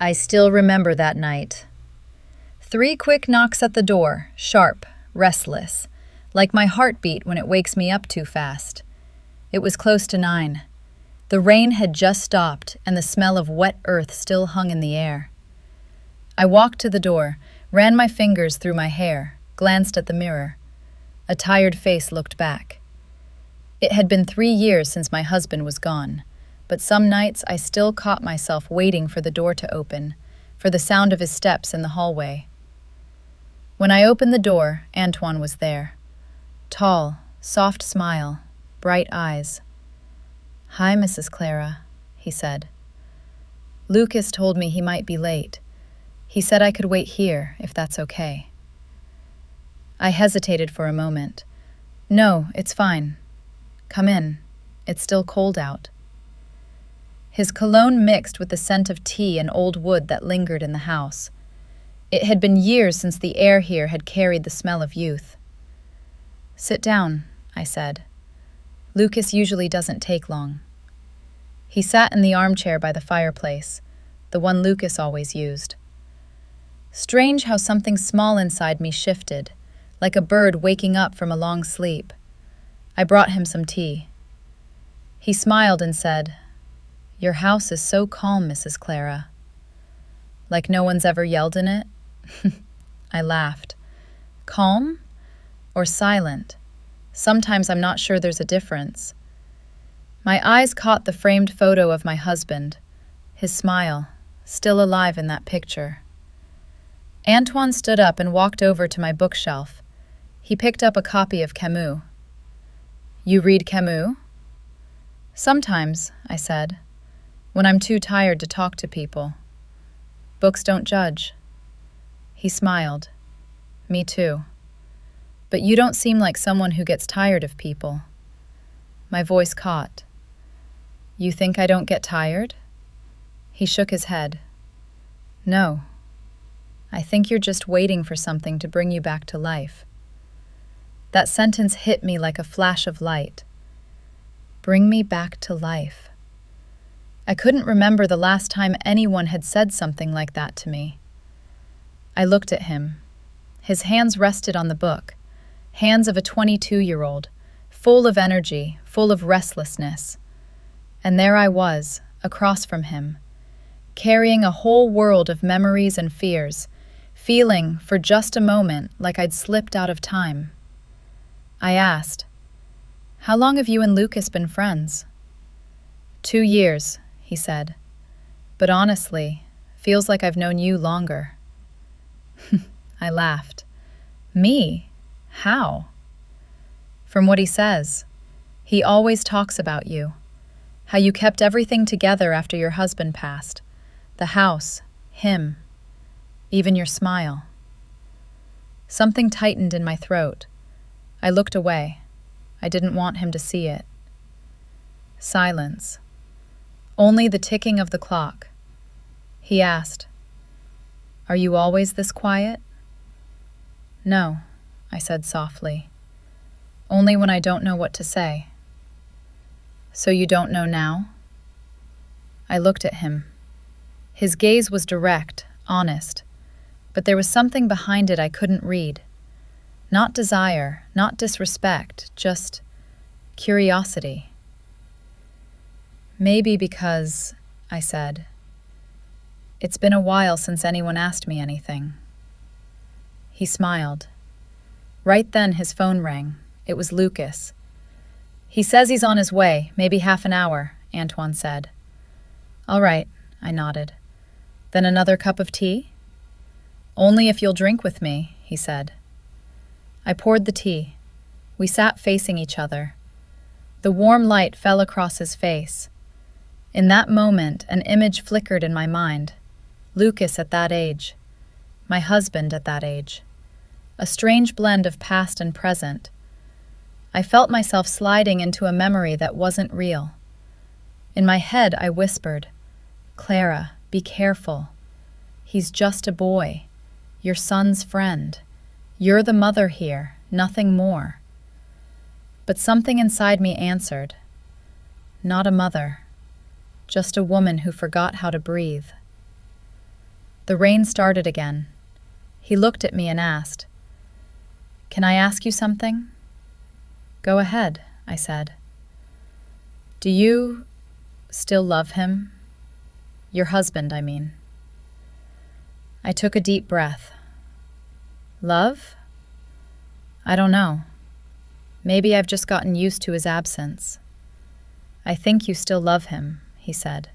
I still remember that night. 3 quick knocks at the door, sharp, restless, like my heartbeat when it wakes me up too fast. It was close to 9. The rain had just stopped, and the smell of wet earth still hung in the air. I walked to the door, ran my fingers through my hair, glanced at the mirror. A tired face looked back. It had been 3 years since my husband was gone, but some nights I still caught myself waiting for the door to open, for the sound of his steps in the hallway. When I opened the door, Antoine was there. Tall, soft smile, bright eyes. "Hi, Mrs. Clara," he said. "Lucas told me he might be late. He said I could wait here, if that's okay." I hesitated for a moment. "No, it's fine. Come in. It's still cold out." His cologne mixed with the scent of tea and old wood that lingered in the house. It had been years since the air here had carried the smell of youth. "Sit down," I said. "Lucas usually doesn't take long." He sat in the armchair by the fireplace, the one Lucas always used. Strange how something small inside me shifted, like a bird waking up from a long sleep. I brought him some tea. He smiled and said, "Your house is so calm, Mrs. Clara." "Like no one's ever yelled in it?" I laughed. "Calm or silent? Sometimes I'm not sure there's a difference." My eyes caught the framed photo of my husband, his smile, still alive in that picture. Antoine stood up and walked over to my bookshelf. He picked up a copy of Camus. "You read Camus?" "Sometimes," I said, "when I'm too tired to talk to people. Books don't judge." He smiled. "Me too. But you don't seem like someone who gets tired of people." My voice caught. "You think I don't get tired?" He shook his head. "No. I think you're just waiting for something to bring you back to life." That sentence hit me like a flash of light. Bring me back to life. I couldn't remember the last time anyone had said something like that to me. I looked at him. His hands rested on the book, hands of a 22-year-old, full of energy, full of restlessness. And there I was, across from him, carrying a whole world of memories and fears, feeling, for just a moment, like I'd slipped out of time. I asked, "How long have you and Lucas been friends?" 2 years, he said. "But honestly, feels like I've known you longer." I laughed. "Me? How?" "From what he says. He always talks about you. How you kept everything together after your husband passed. The house, him, even your smile." Something tightened in my throat. I looked away. I didn't want him to see it. Silence. Only the ticking of the clock. He asked, "Are you always this quiet?" "No," I said softly. "Only when I don't know what to say." "So you don't know now?" I looked at him. His gaze was direct, honest, but there was something behind it I couldn't read. Not desire, not disrespect, just curiosity. "Maybe because," I said, "it's been a while since anyone asked me anything." He smiled. Right then his phone rang. It was Lucas. "He says he's on his way, maybe half an hour," Antoine said. "All right," I nodded. "Then another cup of tea?" "Only if you'll drink with me," he said. I poured the tea. We sat facing each other. The warm light fell across his face. In that moment, an image flickered in my mind. Lucas at that age. My husband at that age. A strange blend of past and present. I felt myself sliding into a memory that wasn't real. In my head, I whispered, "Clara, be careful. He's just a boy. Your son's friend. You're the mother here, nothing more." But something inside me answered, "Not a mother, just a woman who forgot how to breathe." The rain started again. He looked at me and asked, "Can I ask you something?" "Go ahead," I said. "Do you still love him? Your husband, I mean." I took a deep breath. Love? I don't know. Maybe I've just gotten used to his absence. "I think you still love him," he said.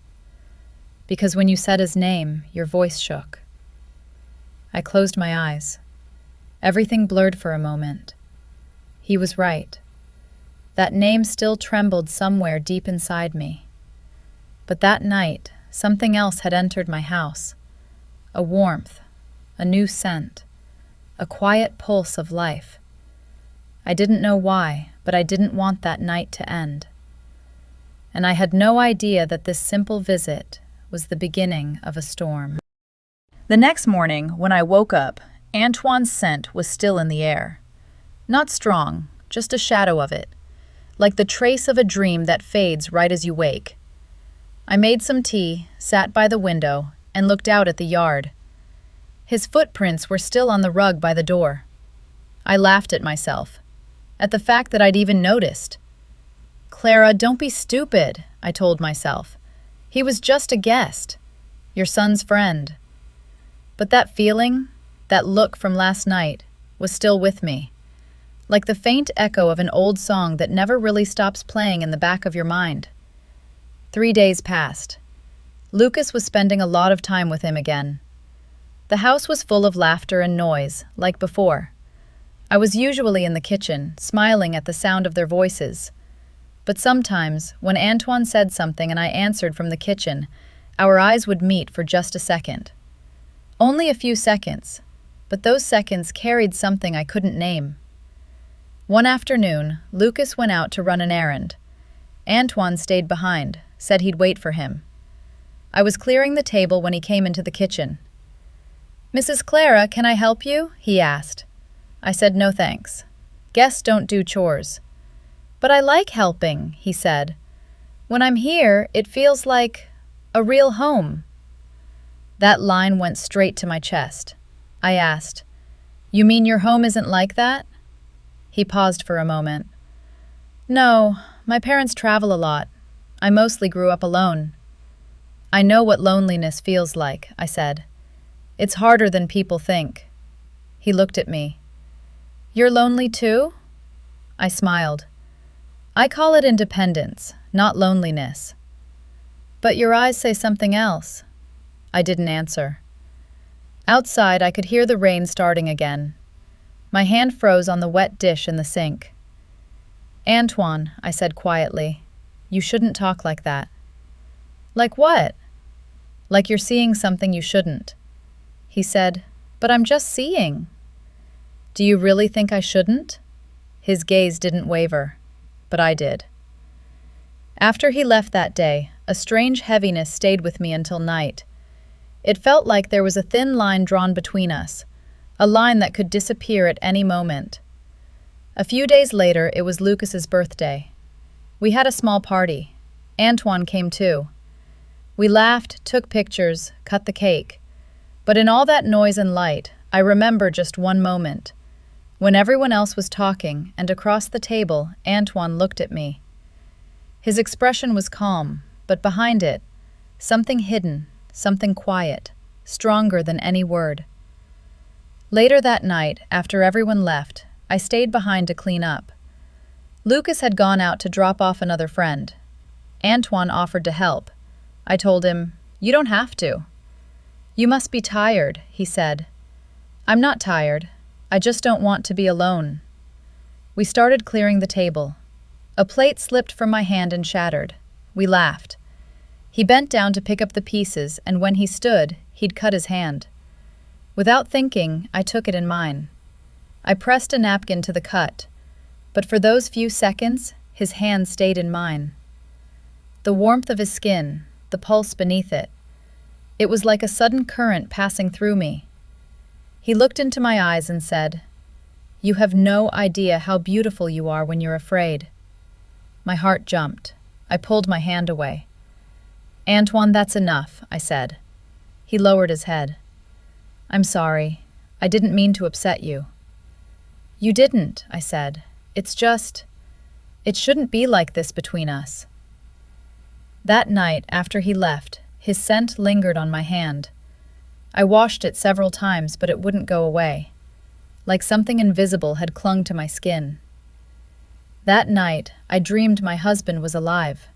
"Because when you said his name, your voice shook." I closed my eyes. Everything blurred for a moment. He was right. That name still trembled somewhere deep inside me. But that night, something else had entered my house. A warmth, a new scent, a quiet pulse of life. I didn't know why, but I didn't want that night to end. And I had no idea that this simple visit was the beginning of a storm. The next morning, when I woke up, Antoine's scent was still in the air. Not strong, just a shadow of it, like the trace of a dream that fades right as you wake. I made some tea, sat by the window, and looked out at the yard. His footprints were still on the rug by the door. I laughed at myself, at the fact that I'd even noticed. "Clara, don't be stupid," I told myself. "He was just a guest, your son's friend." But that feeling, that look from last night, was still with me, like the faint echo of an old song that never really stops playing in the back of your mind. 3 days passed. Lucas was spending a lot of time with him again. The house was full of laughter and noise, like before. I was usually in the kitchen, smiling at the sound of their voices. But sometimes, when Antoine said something and I answered from the kitchen, our eyes would meet for just a second. Only a few seconds, but those seconds carried something I couldn't name. One afternoon, Lucas went out to run an errand. Antoine stayed behind, said he'd wait for him. I was clearing the table when he came into the kitchen. "Mrs. Clara, can I help you?" he asked. I said no thanks. Guests don't do chores. "But I like helping," he said. "When I'm here, it feels like a real home." That line went straight to my chest. I asked, "You mean your home isn't like that?" He paused for a moment. "No, my parents travel a lot. I mostly grew up alone." "I know what loneliness feels like," I said. "It's harder than people think." He looked at me. "You're lonely too?" I smiled. "I call it independence, not loneliness." "But your eyes say something else." I didn't answer. Outside, I could hear the rain starting again. My hand froze on the wet dish in the sink. "Antoine," I said quietly, "you shouldn't talk like that." "Like what?" "Like you're seeing something you shouldn't." He said, "But I'm just seeing." "Do you really think I shouldn't?" His gaze didn't waver, but I did. After he left that day, a strange heaviness stayed with me until night. It felt like there was a thin line drawn between us, a line that could disappear at any moment. A few days later, it was Lucas's birthday. We had a small party. Antoine came too. We laughed, took pictures, cut the cake. But in all that noise and light, I remember just one moment. When everyone else was talking, and across the table, Antoine looked at me. His expression was calm, but behind it, something hidden, something quiet, stronger than any word. Later that night, after everyone left, I stayed behind to clean up. Lucas had gone out to drop off another friend. Antoine offered to help. I told him, "You don't have to." "You must be tired," he said. "I'm not tired. I just don't want to be alone." We started clearing the table. A plate slipped from my hand and shattered. We laughed. He bent down to pick up the pieces, and when he stood, he'd cut his hand. Without thinking, I took it in mine. I pressed a napkin to the cut, but for those few seconds, his hand stayed in mine. The warmth of his skin, the pulse beneath it. It was like a sudden current passing through me. He looked into my eyes and said, "You have no idea how beautiful you are when you're afraid." My heart jumped. I pulled my hand away. "Antoine, that's enough," I said. He lowered his head. I'm sorry. I didn't mean to upset you. You didn't, I said. It shouldn't be like this between us. That night, after he left, his scent lingered on my hand. I washed it several times, but it wouldn't go away. Like something invisible had clung to my skin. That night, I dreamed my husband was alive.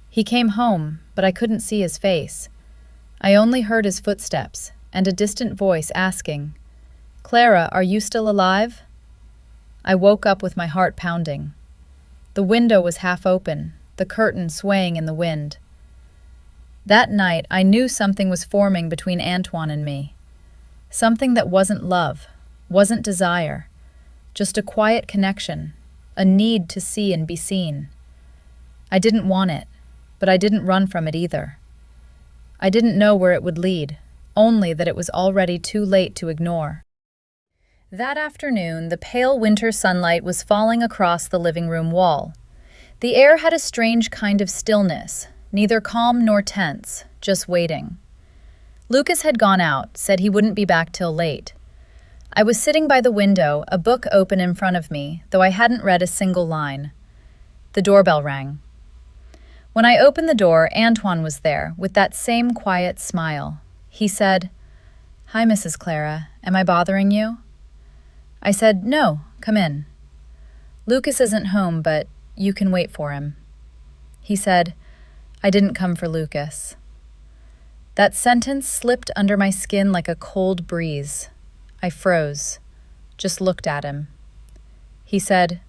He came home, but I couldn't see his face. I only heard his footsteps and a distant voice asking, "Clara, are you still alive?" I woke up with my heart pounding. The window was half open, the curtain swaying in the wind. That night, I knew something was forming between Antoine and me. Something that wasn't love, wasn't desire, just a quiet connection, a need to see and be seen. I didn't want it, but I didn't run from it either. I didn't know where it would lead, only that it was already too late to ignore. That afternoon, the pale winter sunlight was falling across the living room wall. The air had a strange kind of stillness, neither calm nor tense, just waiting. Lucas had gone out, said he wouldn't be back till late. I was sitting by the window, a book open in front of me, though I hadn't read a single line. The doorbell rang. When I opened the door, Antoine was there, with that same quiet smile. He said, "Hi, Mrs. Clara. Am I bothering you?" I said, "No, come in. Lucas isn't home, but you can wait for him." He said, "I didn't come for Lucas." That sentence slipped under my skin like a cold breeze. I froze, just looked at him. He said,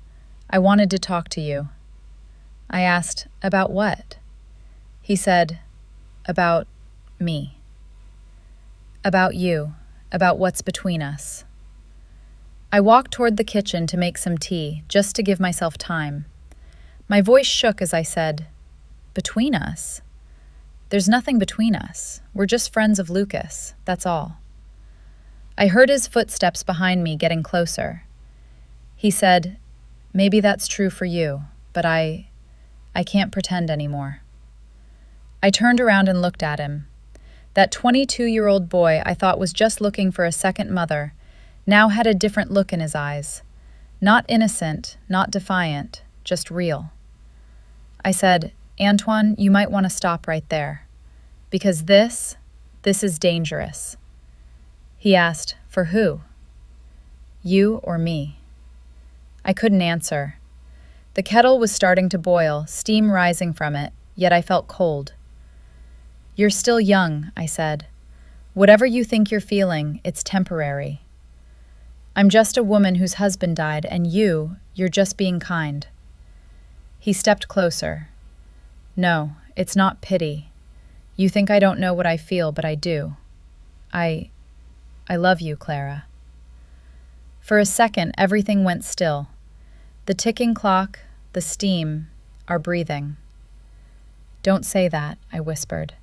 "I wanted to talk to you." I asked, "About what?" He said, "About me. About you, about what's between us." I walked toward the kitchen to make some tea, just to give myself time. My voice shook as I said, "Between us? There's nothing between us. We're just friends of Lucas, that's all." I heard his footsteps behind me getting closer. He said, "Maybe that's true for you, but I can't pretend anymore." I turned around and looked at him. That 22-year-old boy I thought was just looking for a second mother now had a different look in his eyes. Not innocent, not defiant, just real. I said, "Antoine, you might want to stop right there. Because this is dangerous." He asked, "For who? You or me?" I couldn't answer. The kettle was starting to boil, steam rising from it, yet I felt cold. "You're still young," I said. "Whatever you think you're feeling, it's temporary. I'm just a woman whose husband died, and you're just being kind." He stepped closer. "No, it's not pity. You think I don't know what I feel, but I do. I love you, Clara." For a second, everything went still. The ticking clock, the steam, our breathing. "Don't say that," I whispered.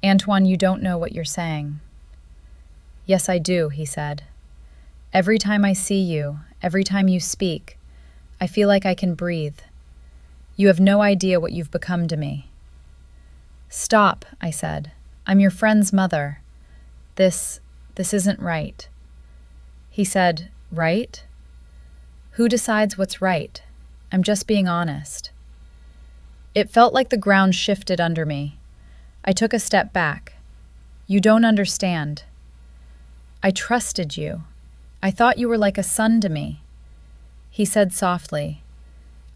"Antoine, you don't know what you're saying." "Yes, I do," he said. "Every time I see you, every time you speak, I feel like I can breathe. You have no idea what you've become to me." "Stop," I said. "I'm your friend's mother. This isn't right." He said, "Right? Who decides what's right? I'm just being honest." It felt like the ground shifted under me. I took a step back. "You don't understand. I trusted you. I thought you were like a son to me." He said softly,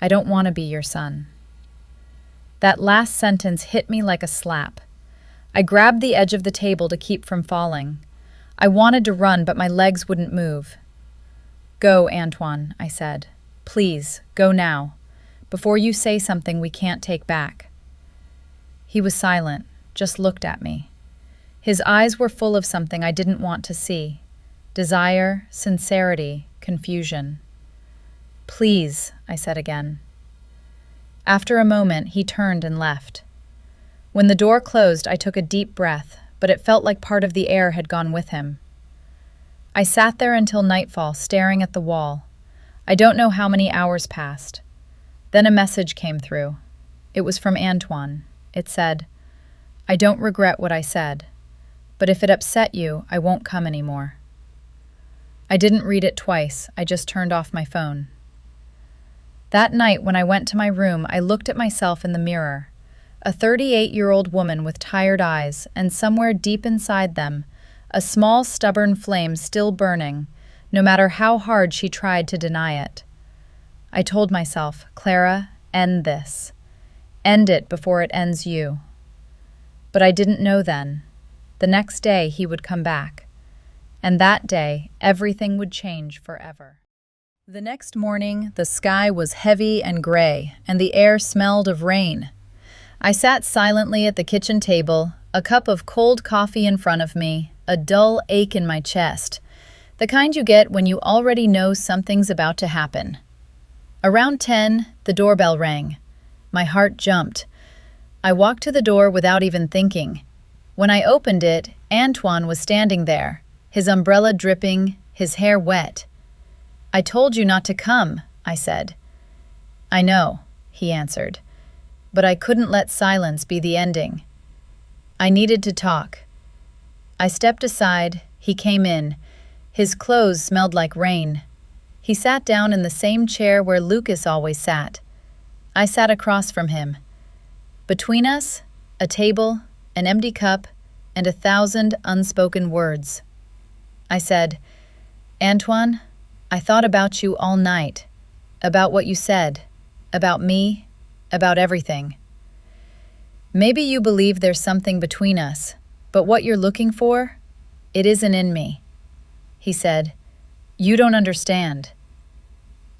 "I don't want to be your son." That last sentence hit me like a slap. I grabbed the edge of the table to keep from falling. I wanted to run, but my legs wouldn't move. "Go, Antoine," I said. "Please, go now, before you say something we can't take back." He was silent, just looked at me. His eyes were full of something I didn't want to see. Desire, sincerity, confusion. "Please," I said again. After a moment, he turned and left. When the door closed, I took a deep breath, but it felt like part of the air had gone with him. I sat there until nightfall, staring at the wall. I don't know how many hours passed. Then a message came through. It was from Antoine. It said, "I don't regret what I said, but if it upset you, I won't come anymore." I didn't read it twice, I just turned off my phone. That night, when I went to my room, I looked at myself in the mirror. A 38-year-old woman with tired eyes, and somewhere deep inside them, a small, stubborn flame still burning, no matter how hard she tried to deny it. I told myself, "Clara, end this. End it before it ends you." But I didn't know then. The next day, he would come back. And that day, everything would change forever. The next morning, the sky was heavy and gray, and the air smelled of rain. I sat silently at the kitchen table, a cup of cold coffee in front of me, a dull ache in my chest, the kind you get when you already know something's about to happen. Around 10, the doorbell rang. My heart jumped. I walked to the door without even thinking. When I opened it, Antoine was standing there, his umbrella dripping, his hair wet. "I told you not to come," I said. "I know," he answered, "but I couldn't let silence be the ending. I needed to talk." I stepped aside. He came in. His clothes smelled like rain. He sat down in the same chair where Lucas always sat. I sat across from him. Between us, a table, an empty cup, and 1,000 unspoken words. I said, "Antoine, I thought about you all night, about what you said, about me, about everything. Maybe you believe there's something between us, but what you're looking for, it isn't in me." He said, "You don't understand.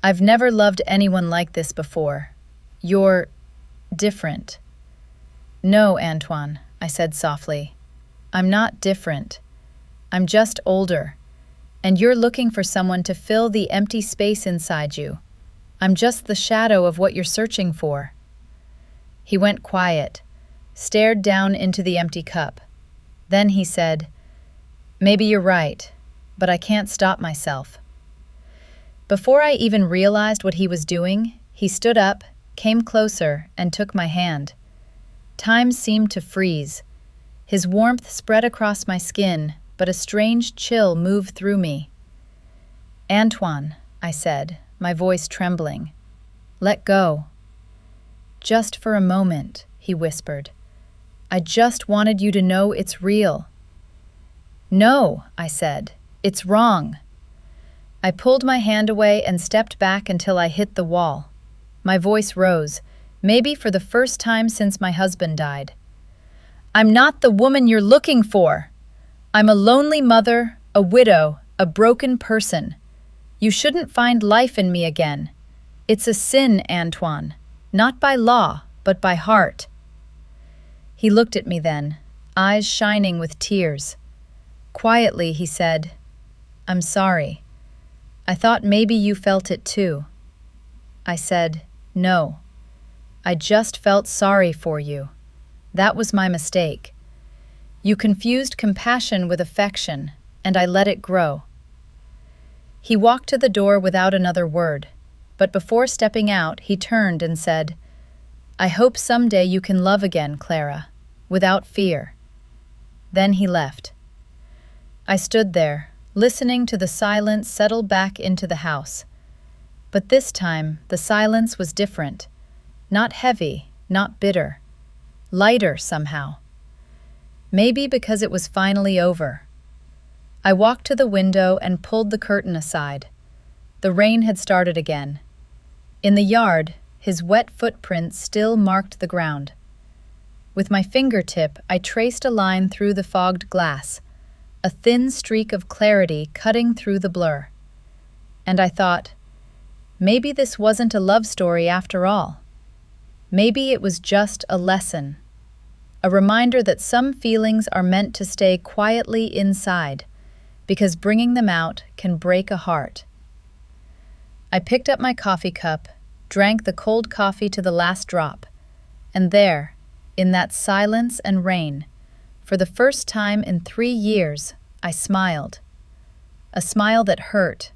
I've never loved anyone like this before. You're different." "No, Antoine," I said softly. "I'm not different. I'm just older, and you're looking for someone to fill the empty space inside you. I'm just the shadow of what you're searching for." He went quiet, stared down into the empty cup. Then he said, "Maybe you're right, but I can't stop myself." Before I even realized what he was doing, he stood up, came closer, and took my hand. Time seemed to freeze. His warmth spread across my skin, but a strange chill moved through me. "Antoine," I said, my voice trembling, "let go." "Just for a moment," he whispered. "I just wanted you to know it's real." "No," I said, "it's wrong." I pulled my hand away and stepped back until I hit the wall. My voice rose, maybe for the first time since my husband died. "I'm not the woman you're looking for. I'm a lonely mother, a widow, a broken person. You shouldn't find life in me again. It's a sin, Antoine, not by law, but by heart." He looked at me then, eyes shining with tears. Quietly, he said, "I'm sorry. I thought maybe you felt it too." I said, "No. I just felt sorry for you. That was my mistake. You confused compassion with affection, and I let it grow." He walked to the door without another word, but before stepping out, he turned and said, "I hope someday you can love again, Clara, without fear." Then he left. I stood there, listening to the silence settle back into the house. But this time, the silence was different. Not heavy, not bitter. Lighter somehow. Maybe because it was finally over. I walked to the window and pulled the curtain aside. The rain had started again. In the yard, his wet footprints still marked the ground. With my fingertip, I traced a line through the fogged glass, a thin streak of clarity cutting through the blur. And I thought, maybe this wasn't a love story after all. Maybe it was just a lesson. A reminder that some feelings are meant to stay quietly inside, because bringing them out can break a heart. I picked up my coffee cup, drank the cold coffee to the last drop, and there, in that silence and rain, for the first time in 3 years, I smiled. A smile that hurt,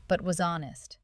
but was honest.